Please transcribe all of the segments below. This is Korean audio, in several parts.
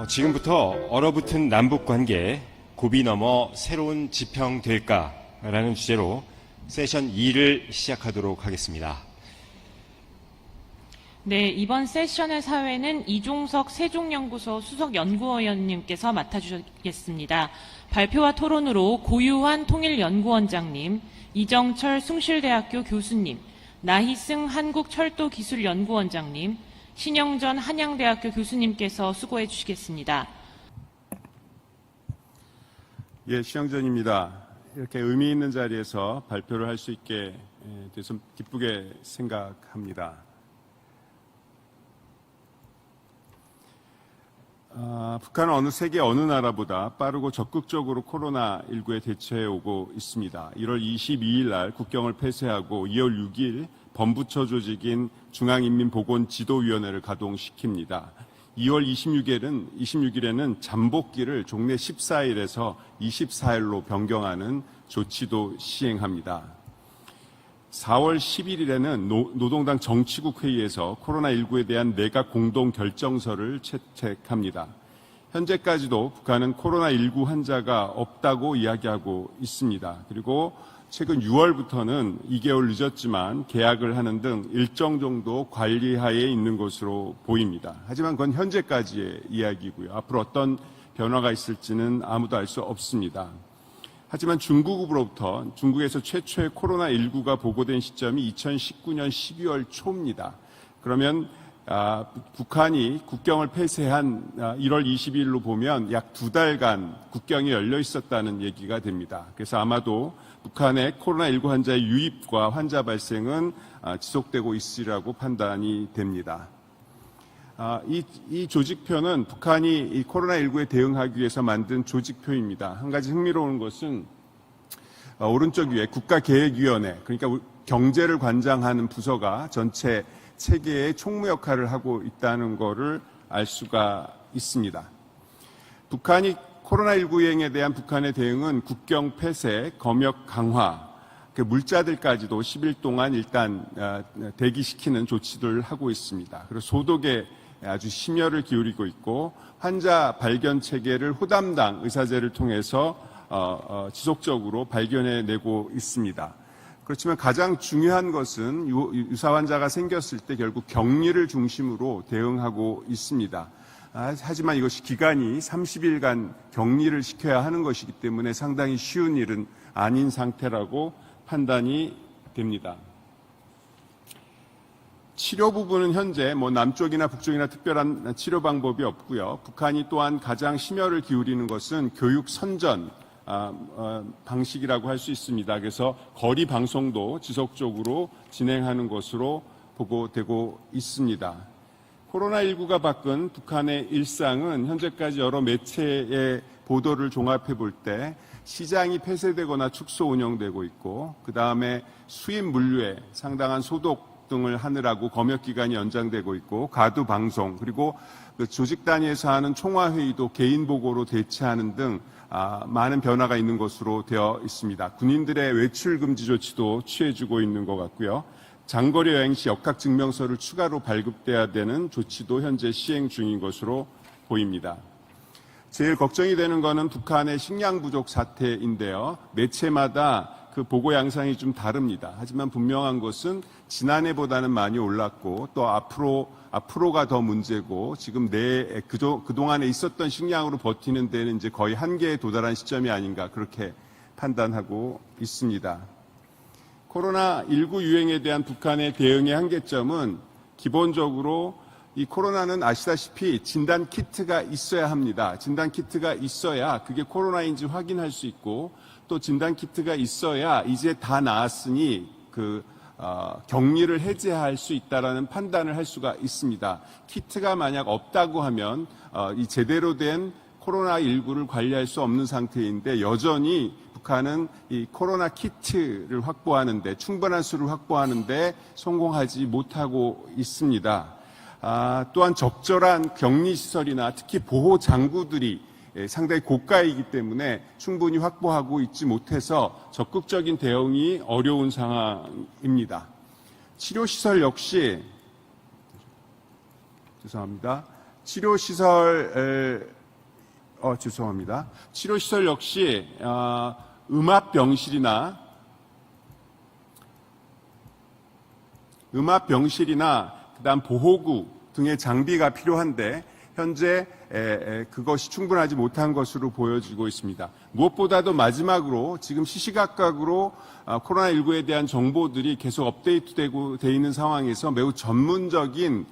지금부터 얼어붙은 남북 관계 고비 넘어 새로운 지평 될까라는 주제로 세션 2를 시작하도록 하겠습니다. 네, 이번 세션의 사회는 이종석 세종연구소 수석연구위원님께서 맡아주시겠습니다. 발표와 토론으로 고유환 통일연구원장님, 이정철 숭실대학교 교수님, 나희승 한국철도기술연구원장님, 신영전 한양대학교 교수님께서 수고해 주시겠습니다. 예, 신영전입니다. 이렇게 의미 있는 자리에서 발표를 할 수 있게 돼서 기쁘게 생각합니다. 북한은 어느 세계 어느 나라보다 빠르고 적극적으로 코로나19에 대처해 오고 있습니다. 1월 22일 날 국경을 폐쇄하고 2월 6일 범부처 조직인 중앙인민보건지도위원회를 가동시킵니다. 2월 26일에는 잠복기를 종래 14일에서 24일로 변경하는 조치도 시행합니다. 4월 11일에는 노동당 정치국 회의에서 코로나19에 대한 내각 공동 결정서를 채택합니다. 현재까지도 북한은 코로나19 환자가 없다고 이야기하고 있습니다. 그리고 최근 6월부터는 2개월 늦었지만 개학을 하는 등 일정 정도 관리하에 있는 것으로 보입니다. 하지만 그건 현재까지의 이야기고요. 앞으로 어떤 변화가 있을지는 아무도 알 수 없습니다. 하지만 중국에서 최초의 코로나19가 보고된 시점이 2019년 12월 초입니다. 그러면 북한이 국경을 폐쇄한 1월 22일로 보면 약 2달간 국경이 열려 있었다는 얘기가 됩니다. 그래서 아마도 북한의 코로나19 환자의 유입과 환자 발생은 지속되고 있으리라고 판단이 됩니다. 이 조직표는 북한이 이 코로나19에 대응하기 위해서 만든 조직표입니다. 한 가지 흥미로운 것은 오른쪽 위에 국가계획위원회, 그러니까 경제를 관장하는 부서가 전체 체계의 총무 역할을 하고 있다는 것을 알 수가 있습니다. 북한이 코로나19 유행에 대한 북한의 대응은 국경 폐쇄, 검역 강화, 물자들까지도 10일 동안 일단 대기시키는 조치들을 하고 있습니다. 그리고 소독에 아주 심혈을 기울이고 있고 환자 발견 체계를 호담당 의사제를 통해서 지속적으로 발견해내고 있습니다. 그렇지만 가장 중요한 것은 유사 환자가 생겼을 때 결국 격리를 중심으로 대응하고 있습니다. 하지만 이것이 기간이 30일간 격리를 시켜야 하는 것이기 때문에 상당히 쉬운 일은 아닌 상태라고 판단이 됩니다. 치료 부분은 현재 남쪽이나 북쪽이나 특별한 치료 방법이 없고요. 북한이 또한 가장 심혈을 기울이는 것은 교육 선전 방식이라고 할 수 있습니다. 그래서 거리 방송도 지속적으로 진행하는 것으로 보고되고 있습니다. 코로나19가 바꾼 북한의 일상은 현재까지 여러 매체의 보도를 종합해 볼 때 시장이 폐쇄되거나 축소 운영되고 있고 그 다음에 수입 물류에 상당한 소독 등을 하느라고 검역 기간이 연장되고 있고 가두 방송 그리고 그 조직 단위에서 하는 총화 회의도 개인 보고로 대체하는 등 많은 변화가 있는 것으로 되어 있습니다. 군인들의 외출 금지 조치도 취해주고 있는 것 같고요. 장거리 여행 시 역학 증명서를 추가로 발급돼야 되는 조치도 현재 시행 중인 것으로 보입니다. 제일 걱정이 되는 것은 북한의 식량 부족 사태인데요. 매체마다 그 보고 양상이 좀 다릅니다. 하지만 분명한 것은 지난해보다는 많이 올랐고 또 앞으로가 더 문제고 지금 그동안에 있었던 식량으로 버티는 데는 이제 거의 한계에 도달한 시점이 아닌가 그렇게 판단하고 있습니다. 코로나19 유행에 대한 북한의 대응의 한계점은 기본적으로 이 코로나는 아시다시피 진단 키트가 있어야 합니다. 진단 키트가 있어야 그게 코로나인지 확인할 수 있고 또 진단 키트가 있어야 이제 다 나았으니 격리를 해제할 수 있다라는 판단을 할 수가 있습니다. 키트가 만약 없다고 하면 이 제대로 된 코로나19를 관리할 수 없는 상태인데 여전히 북한은 이 코로나 키트를 확보하는데 충분한 수를 확보하는데 성공하지 못하고 있습니다. 또한 적절한 격리시설이나 특히 보호장구들이 상당히 고가이기 때문에 충분히 확보하고 있지 못해서 적극적인 대응이 어려운 상황입니다. 치료시설 역시 치료시설 죄송합니다. 치료시설 역시 음압병실이나 그다음 보호구 등의 장비가 필요한데 현재 그것이 충분하지 못한 것으로 보여지고 있습니다. 무엇보다도 마지막으로 지금 시시각각으로 코로나19에 대한 정보들이 계속 업데이트되고 돼 있는 상황에서 매우 전문적인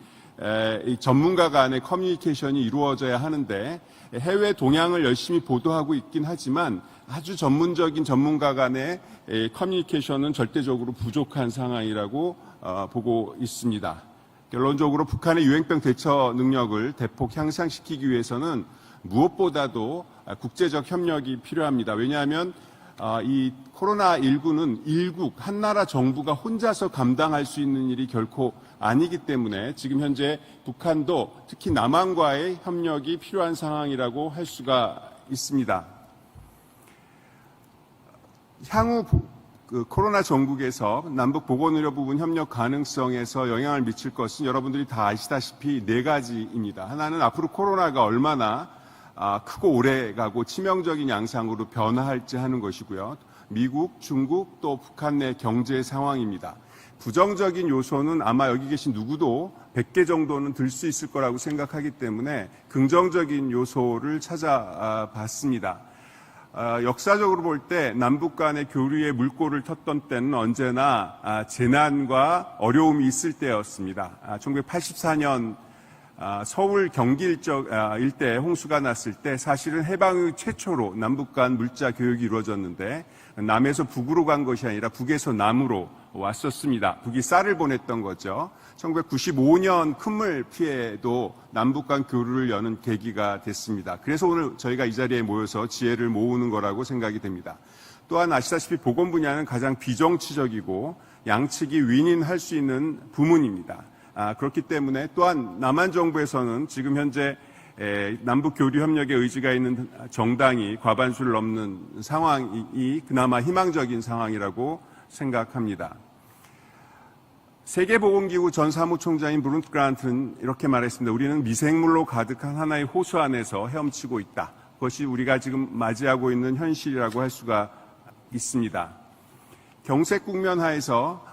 이 전문가 간의 커뮤니케이션이 이루어져야 하는데 해외 동향을 열심히 보도하고 있긴 하지만 아주 전문적인 전문가 간의 커뮤니케이션은 절대적으로 부족한 상황이라고 보고 있습니다. 결론적으로 북한의 유행병 대처 능력을 대폭 향상시키기 위해서는 무엇보다도 국제적 협력이 필요합니다. 왜냐하면 이 코로나19는 일국 한 나라 정부가 혼자서 감당할 수 있는 일이 결코 아니기 때문에 지금 현재 북한도 특히 남한과의 협력이 필요한 상황이라고 할 수가 있습니다. 향후 코로나 전국에서 남북 보건의료 부분 협력 가능성에서 영향을 미칠 것은 여러분들이 다 아시다시피 네 가지입니다. 하나는 앞으로 코로나가 얼마나 크고 오래가고 치명적인 양상으로 변화할지 하는 것이고요. 미국, 중국, 또 북한 내 경제 상황입니다. 부정적인 요소는 아마 여기 계신 누구도 100개 정도는 들 수 있을 거라고 생각하기 때문에 긍정적인 요소를 찾아봤습니다. 역사적으로 볼 때 남북 간의 교류의 물꼬를 텄던 때는 언제나 재난과 어려움이 있을 때였습니다. 1984년 서울 경기 일대 홍수가 났을 때 사실은 해방 이후 최초로 남북 간 물자 교육이 이루어졌는데 남에서 북으로 간 것이 아니라 북에서 남으로 왔었습니다. 북이 쌀을 보냈던 거죠. 1995년 큰물 피해도 남북 간 교류를 여는 계기가 됐습니다. 그래서 오늘 저희가 이 자리에 모여서 지혜를 모으는 거라고 생각이 됩니다. 또한 아시다시피 보건 분야는 가장 비정치적이고 양측이 윈윈할 수 있는 부문입니다. 그렇기 때문에 또한 남한 정부에서는 지금 현재 남북 교류 협력에 의지가 있는 정당이 과반수를 넘는 상황이 그나마 희망적인 상황이라고 생각합니다. 세계보건기구 전 사무총장인 브룬트 그란트는 이렇게 말했습니다. 우리는 미생물로 가득한 하나의 호수 안에서 헤엄치고 있다. 그것이 우리가 지금 맞이하고 있는 현실이라고 할 수가 있습니다. 경색 국면 하에서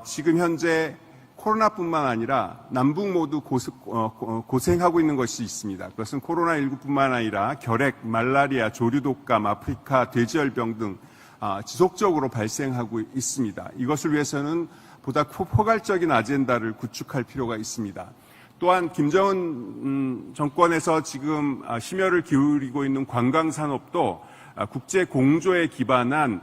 지금 현재 코로나뿐만 아니라 남북 모두 고생하고 있는 것이 있습니다. 그것은 코로나19뿐만 아니라 결핵, 말라리아, 조류독감, 아프리카 돼지열병 등 지속적으로 발생하고 있습니다. 이것을 위해서는 보다 포괄적인 아젠다를 구축할 필요가 있습니다. 또한 김정은 정권에서 지금 심혈을 기울이고 있는 관광산업도 국제 공조에 기반한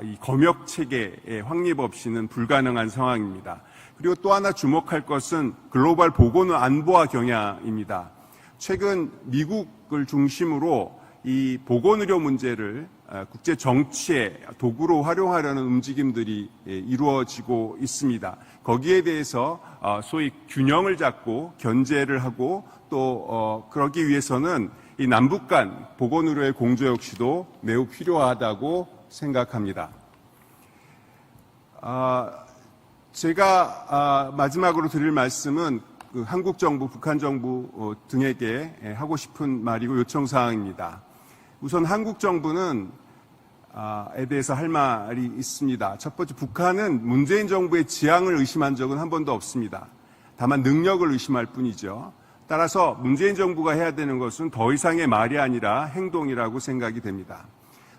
이 검역 체계의 확립 없이는 불가능한 상황입니다. 그리고 또 하나 주목할 것은 글로벌 보건 안보화 경향입니다. 최근 미국을 중심으로 이 보건의료 문제를 국제 정치의 도구로 활용하려는 움직임들이 이루어지고 있습니다. 거기에 대해서 소위 균형을 잡고 견제를 하고 또 그러기 위해서는 이 남북 간 보건의료의 공조 역시도 매우 필요하다고 생각합니다. 제가 마지막으로 드릴 말씀은 한국 정부, 북한 정부 등에게 하고 싶은 말이고 요청사항입니다. 우선 한국 정부는 에 대해서 할 말이 있습니다. 첫 번째, 북한은 문재인 정부의 지향을 의심한 적은 한 번도 없습니다. 다만 능력을 의심할 뿐이죠. 따라서 문재인 정부가 해야 되는 것은 더 이상의 말이 아니라 행동이라고 생각이 됩니다.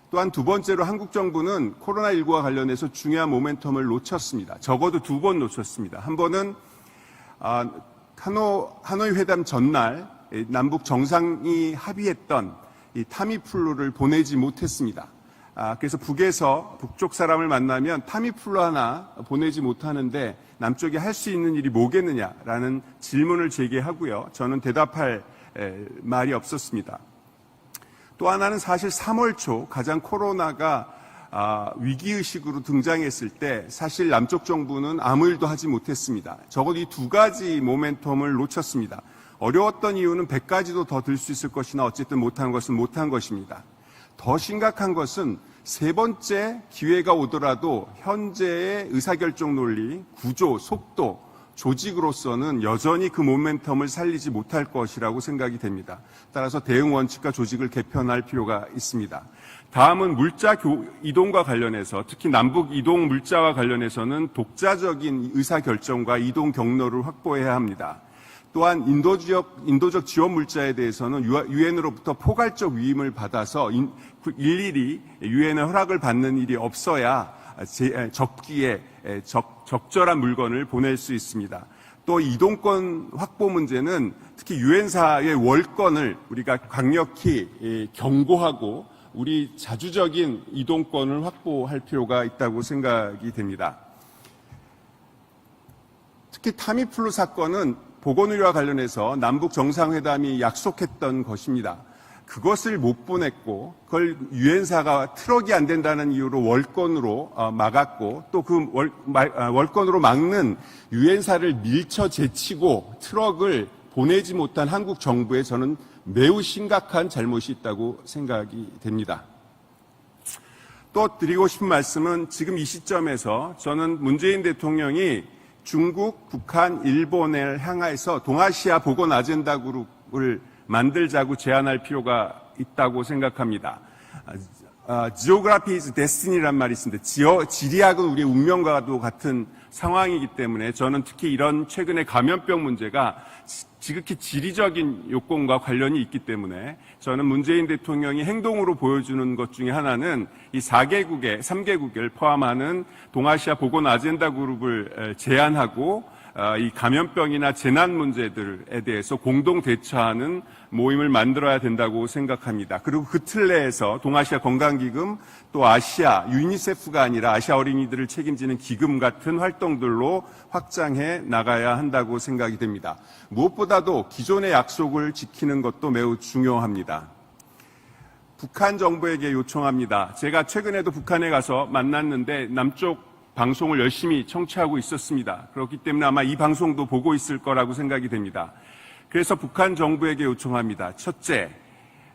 또한 두 번째로 한국 정부는 코로나19와 관련해서 중요한 모멘텀을 놓쳤습니다. 적어도 두 번 놓쳤습니다. 한 번은 하노이 회담 전날 남북 정상이 합의했던 이 타미플루를 보내지 못했습니다. 그래서 북쪽 사람을 만나면 타미플루 하나 보내지 못하는데 남쪽이 할 수 있는 일이 뭐겠느냐라는 질문을 제기하고요. 저는 대답할 말이 없었습니다. 또 하나는 사실 3월 초 가장 코로나가 위기의식으로 등장했을 때 사실 남쪽 정부는 아무 일도 하지 못했습니다. 적어도 이 두 가지 모멘텀을 놓쳤습니다. 어려웠던 이유는 100가지도 더 들 수 있을 것이나 어쨌든 못한 것은 못한 것입니다. 더 심각한 것은 세 번째 기회가 오더라도 현재의 의사결정 논리, 구조, 속도 조직으로서는 여전히 그 모멘텀을 살리지 못할 것이라고 생각이 됩니다. 따라서 대응 원칙과 조직을 개편할 필요가 있습니다. 다음은 물자 이동과 관련해서, 특히 남북 이동 물자와 관련해서는 독자적인 의사결정과 이동 경로를 확보해야 합니다. 또한 인도적 지원 물자에 대해서는 유엔으로부터 포괄적 위임을 받아서 일일이 유엔의 허락을 받는 일이 없어야 적기에 적절한 물건을 보낼 수 있습니다. 또 이동권 확보 문제는 특히 유엔사의 월권을 우리가 강력히 경고하고 우리 자주적인 이동권을 확보할 필요가 있다고 생각이 됩니다. 특히 타미플루 사건은 보건의료와 관련해서 남북 정상회담이 약속했던 것입니다. 그것을 못 보냈고 그걸 유엔사가 트럭이 안 된다는 이유로 월권으로 막았고 또 그 월권으로 막는 유엔사를 밀쳐 제치고 트럭을 보내지 못한 한국 정부에 저는 매우 심각한 잘못이 있다고 생각이 됩니다. 또 드리고 싶은 말씀은 지금 이 시점에서 저는 문재인 대통령이 중국, 북한, 일본을 향해서 동아시아 보건 아젠다 그룹을 만들자고 제안할 필요가 있다고 생각합니다. Geography is destiny란 말이 있습니다. 지리학은 우리의 운명과도 같은 상황이기 때문에 저는 특히 이런 최근의 감염병 문제가 지극히 지리적인 요건과 관련이 있기 때문에 저는 문재인 대통령이 행동으로 보여주는 것 중에 하나는 이 3개국을 포함하는 동아시아 보건 아젠다 그룹을 제안하고 이 감염병이나 재난 문제들에 대해서 공동 대처하는 모임을 만들어야 된다고 생각합니다. 그리고 그 틀 내에서 동아시아 건강기금 또 아시아 유니세프가 아니라 아시아 어린이들을 책임지는 기금 같은 활동들로 확장해 나가야 한다고 생각이 됩니다. 무엇보다도 기존의 약속을 지키는 것도 매우 중요합니다. 북한 정부에게 요청합니다. 제가 최근에도 북한에 가서 만났는데 남쪽 방송을 열심히 청취하고 있었습니다. 그렇기 때문에 아마 이 방송도 보고 있을 거라고 생각이 됩니다. 그래서 북한 정부에게 요청합니다. 첫째,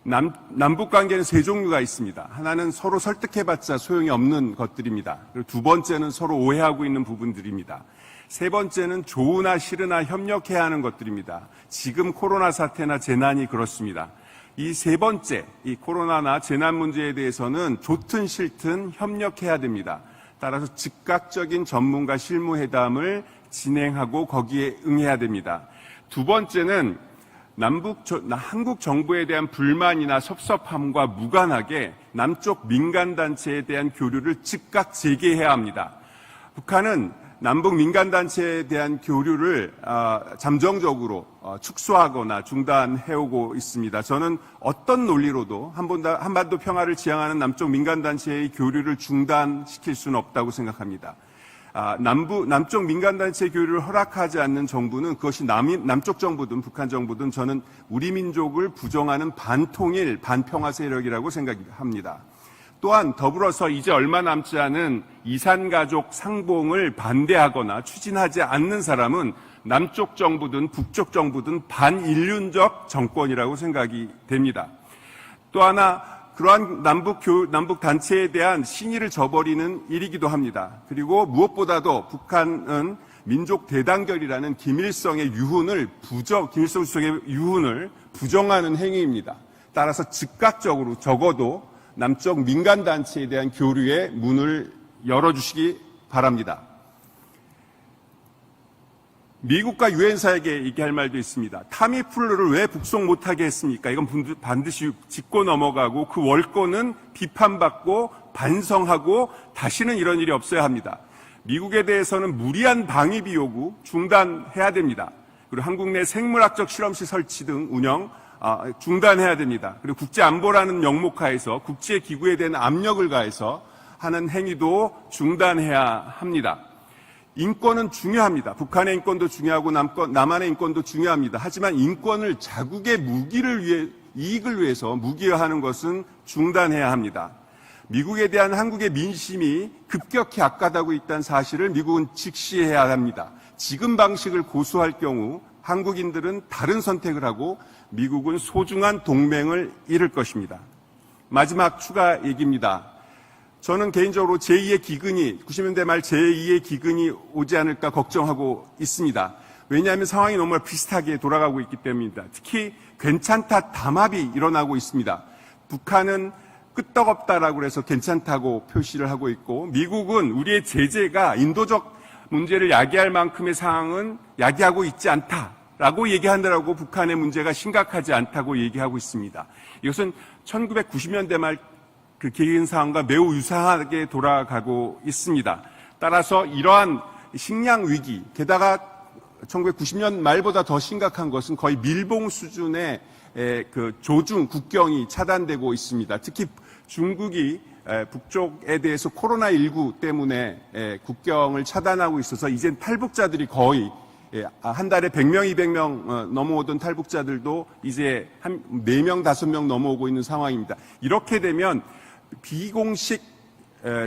남북 관계는 세 종류가 있습니다. 하나는 서로 설득해봤자 소용이 없는 것들입니다. 그리고 두 번째는 서로 오해하고 있는 부분들입니다. 세 번째는 좋으나 싫으나 협력해야 하는 것들입니다. 지금 코로나 사태나 재난이 그렇습니다. 이 세 번째, 이 코로나나 재난 문제에 대해서는 좋든 싫든 협력해야 됩니다. 따라서 즉각적인 전문가 실무회담을 진행하고 거기에 응해야 됩니다. 두 번째는 한국 정부에 대한 불만이나 섭섭함과 무관하게 남쪽 민간단체에 대한 교류를 즉각 재개해야 합니다. 북한은 남북 민간단체에 대한 교류를 잠정적으로 축소하거나 중단해오고 있습니다. 저는 어떤 논리로도 한반도 평화를 지향하는 남쪽 민간단체의 교류를 중단시킬 수는 없다고 생각합니다. 남쪽 민간단체 교류를 허락하지 않는 정부는 그것이 남쪽 정부든 북한 정부든 저는 우리 민족을 부정하는 반통일, 반평화 세력이라고 생각합니다. 또한 더불어서 이제 얼마 남지 않은 이산가족 상봉을 반대하거나 추진하지 않는 사람은 남쪽 정부든 북쪽 정부든 반인륜적 정권이라고 생각이 됩니다. 또 하나 그러한 남북 단체에 대한 신의를 저버리는 일이기도 합니다. 그리고 무엇보다도 북한은 민족 대단결이라는 김일성 주석의 유훈을 부정하는 행위입니다. 따라서 즉각적으로 적어도 남쪽 민간단체에 대한 교류의 문을 열어주시기 바랍니다. 미국과 유엔사에게 얘기할 말도 있습니다. 타미플루를 왜 북송 못하게 했습니까? 이건 반드시 짚고 넘어가고 그 월권은 비판받고 반성하고 다시는 이런 일이 없어야 합니다. 미국에 대해서는 무리한 방위비 요구 중단해야 됩니다. 그리고 한국 내 생물학적 실험실 설치 등 운영 중단해야 됩니다. 그리고 국제안보라는 명목하에서 국제기구에 대한 압력을 가해서 하는 행위도 중단해야 합니다. 인권은 중요합니다. 북한의 인권도 중요하고 남한의 인권도 중요합니다. 하지만 인권을 자국의 이익을 위해서 무기화하는 것은 중단해야 합니다. 미국에 대한 한국의 민심이 급격히 악화되고 있다는 사실을 미국은 직시해야 합니다. 지금 방식을 고수할 경우 한국인들은 다른 선택을 하고 미국은 소중한 동맹을 잃을 것입니다. 마지막 추가 얘기입니다. 저는 개인적으로 제2의 기근이 90년대 말 제2의 기근이 오지 않을까 걱정하고 있습니다. 왜냐하면 상황이 너무 비슷하게 돌아가고 있기 때문입니다. 특히 괜찮다 담합이 일어나고 있습니다. 북한은 끄떡없다라고 해서 괜찮다고 표시를 하고 있고, 미국은 우리의 제재가 인도적 문제를 야기할 만큼의 상황은 야기하고 있지 않다라고 얘기하느라고 북한의 문제가 심각하지 않다고 얘기하고 있습니다. 이것은 1990년대 말 그 기근 상황과 매우 유사하게 돌아가고 있습니다. 따라서 이러한 식량 위기, 게다가 1990년 말보다 더 심각한 것은 거의 밀봉 수준의 그 조중 국경이 차단되고 있습니다. 특히 중국이 북쪽에 대해서 코로나19 때문에 국경을 차단하고 있어서 이젠 탈북자들이 거의 한 달에 100명, 200명 넘어오던 탈북자들도 이제 한 4명, 5명 넘어오고 있는 상황입니다. 이렇게 되면 비공식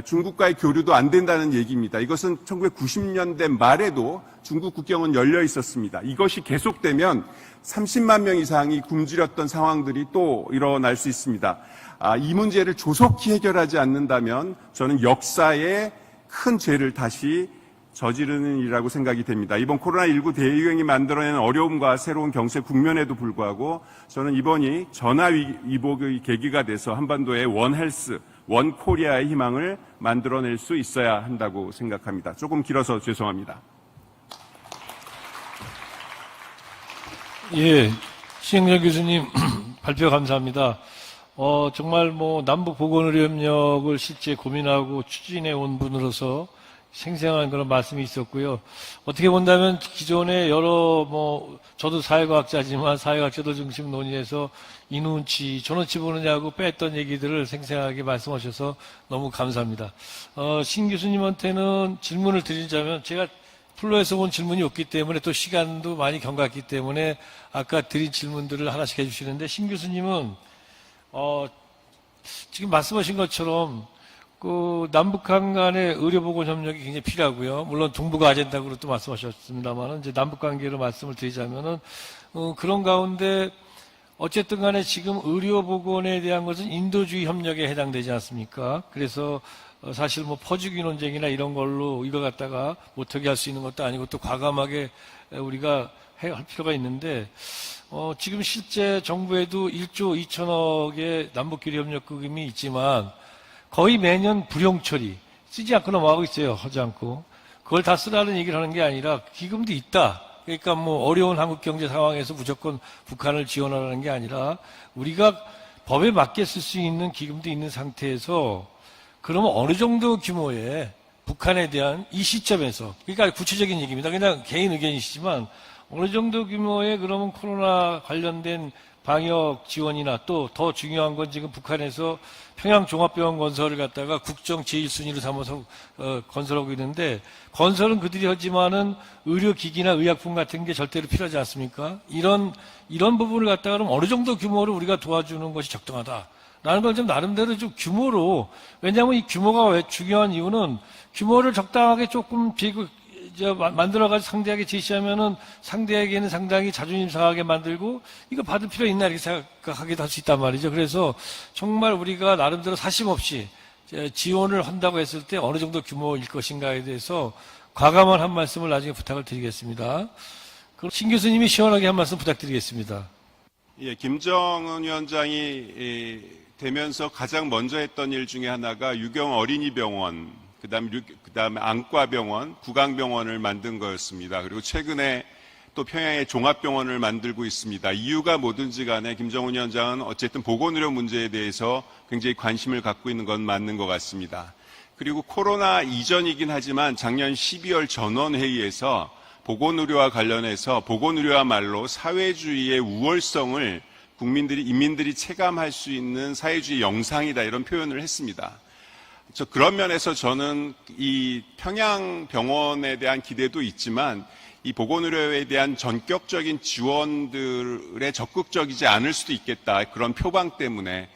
중국과의 교류도 안 된다는 얘기입니다. 이것은 1990년대 말에도 중국 국경은 열려 있었습니다. 이것이 계속되면 30만 명 이상이 굶주렸던 상황들이 또 일어날 수 있습니다. 이 문제를 조속히 해결하지 않는다면 저는 역사에 큰 죄를 다시 저지르는 일이라고 생각이 됩니다. 이번 코로나19 대유행이 만들어낸 어려움과 새로운 경제 국면에도 불구하고 저는 이번이 전화위복의 계기가 돼서 한반도의 원 헬스, 원 코리아의 희망을 만들어낼 수 있어야 한다고 생각합니다. 조금 길어서 죄송합니다. 예, 시행렬 교수님 발표 감사합니다. 정말 남북 보건의료 협력을 실제 고민하고 추진해 온 분으로서 생생한 그런 말씀이 있었고요. 어떻게 본다면 기존에 여러 저도 사회과학자지만 사회학자들 중심 논의에서 이눈치, 저눈치 보느냐고 뺐던 얘기들을 생생하게 말씀하셔서 너무 감사합니다. 신 교수님한테는 질문을 드리자면 제가 플로에서 본 질문이 없기 때문에 또 시간도 많이 경과했기 때문에 아까 드린 질문들을 하나씩 해주시는데, 신 교수님은 지금 말씀하신 것처럼 남북한 간의 의료보건 협력이 굉장히 필요하고요. 물론 동북아 아젠다로 또 말씀하셨습니다만, 이제 남북 관계로 말씀을 드리자면은, 그런 가운데, 어쨌든 간에 지금 의료보건에 대한 것은 인도주의 협력에 해당되지 않습니까? 그래서, 사실 퍼주기 논쟁이나 이런 걸로 이걸 갖다가 못하게 할 수 있는 것도 아니고 또 과감하게 우리가 할 필요가 있는데, 지금 실제 정부에도 1조 2천억의 남북교류협력금이 있지만, 거의 매년 불용 처리, 쓰지 않고 넘어가고 있어요. 하지 않고. 그걸 다 쓰라는 얘기를 하는 게 아니라 기금도 있다. 그러니까 어려운 한국 경제 상황에서 무조건 북한을 지원하라는 게 아니라 우리가 법에 맞게 쓸 수 있는 기금도 있는 상태에서, 그러면 어느 정도 규모의 북한에 대한 이 시점에서, 그러니까 구체적인 얘기입니다. 그냥 개인 의견이시지만 어느 정도 규모의 그러면 코로나 관련된 방역 지원이나 또 더 중요한 건 지금 북한에서 평양종합병원 건설을 갖다가 국정 제1순위로 삼아서 건설하고 있는데, 건설은 그들이 하지만은 의료기기나 의약품 같은 게 절대로 필요하지 않습니까? 이런 부분을 갖다가 그럼 어느 정도 규모로 우리가 도와주는 것이 적당하다라는 걸 좀 나름대로 좀 규모로, 왜냐하면 이 규모가 왜 중요한 이유는 규모를 적당하게 조금 만들어가지고 상대에게 제시하면은 상대에게는 상당히 자존심 상하게 만들고 이거 받을 필요 있나 이렇게 생각하기도 할 수 있단 말이죠. 그래서 정말 우리가 나름대로 사심 없이 지원을 한다고 했을 때 어느 정도 규모일 것인가에 대해서 과감한 한 말씀을 나중에 부탁을 드리겠습니다. 그럼 신 교수님이 시원하게 한 말씀 부탁드리겠습니다. 예, 김정은 위원장이 되면서 가장 먼저 했던 일 중에 하나가 유경 어린이병원, 그다음에 안과병원, 구강병원을 만든 거였습니다. 그리고 최근에 또 평양에 종합병원을 만들고 있습니다. 이유가 뭐든지 간에 김정은 위원장은 어쨌든 보건의료 문제에 대해서 굉장히 관심을 갖고 있는 건 맞는 것 같습니다. 그리고 코로나 이전이긴 하지만 작년 12월 전원회의에서 보건의료와 관련해서 보건의료야말로 사회주의의 우월성을 인민들이 체감할 수 있는 사회주의 영상이다, 이런 표현을 했습니다. 그런 면에서 저는 이 평양병원에 대한 기대도 있지만 이 보건의료에 대한 전격적인 지원들에 적극적이지 않을 수도 있겠다, 그런 표방 때문에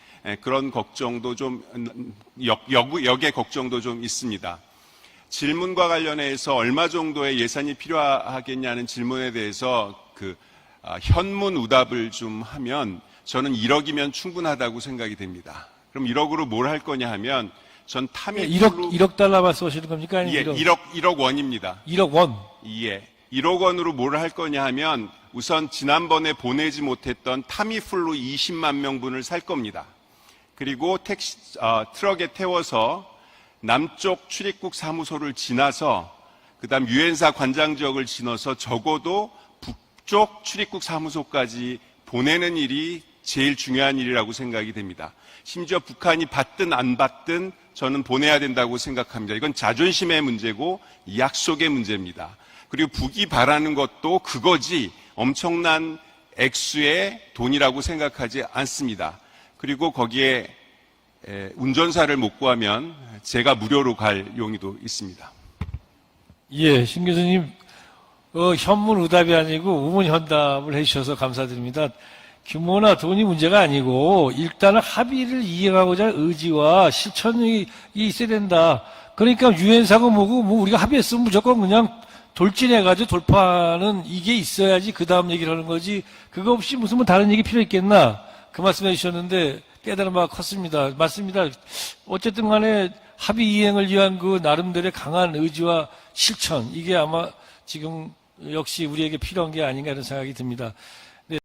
그런 걱정도 좀, 역의 걱정도 좀 있습니다. 질문과 관련해서 얼마 정도의 예산이 필요하겠냐는 질문에 대해서 현문우답을 좀 하면 저는 1억이면 충분하다고 생각이 됩니다. 그럼 1억으로 뭘 할 거냐 하면 전 타미플루 1억 달러 말씀하시는 겁니까? 아니면 예, 1억 원입니다. 1억 원. 예. 1억 원으로 뭘 할 거냐 하면 우선 지난번에 보내지 못했던 타미플루 20만 명분을 살 겁니다. 그리고 트럭에 태워서 남쪽 출입국 사무소를 지나서 그다음 유엔사 관장 지역을 지나서 적어도 북쪽 출입국 사무소까지 보내는 일이 제일 중요한 일이라고 생각이 됩니다. 심지어 북한이 받든 안 받든 저는 보내야 된다고 생각합니다. 이건 자존심의 문제고 약속의 문제입니다. 그리고 북이 바라는 것도 그거지 엄청난 액수의 돈이라고 생각하지 않습니다. 그리고 거기에 운전사를 못 구하면 제가 무료로 갈 용의도 있습니다. 예, 신 교수님, 현문의답이 아니고 우문현답을 해주셔서 감사드립니다. 규모나 돈이 문제가 아니고 일단은 합의를 이행하고자 하는 의지와 실천이 있어야 된다. 그러니까 유엔사고 뭐고 뭐 우리가 합의했으면 무조건 그냥 돌진해가지고 돌파하는 이게 있어야지 그 다음 얘기를 하는 거지. 그거 없이 무슨 뭐 다른 얘기 필요 있겠나? 그 말씀해 주셨는데 깨달은 바가 컸습니다. 맞습니다. 어쨌든 간에 합의 이행을 위한 그 나름대로의 강한 의지와 실천, 이게 아마 지금 역시 우리에게 필요한 게 아닌가 이런 생각이 듭니다.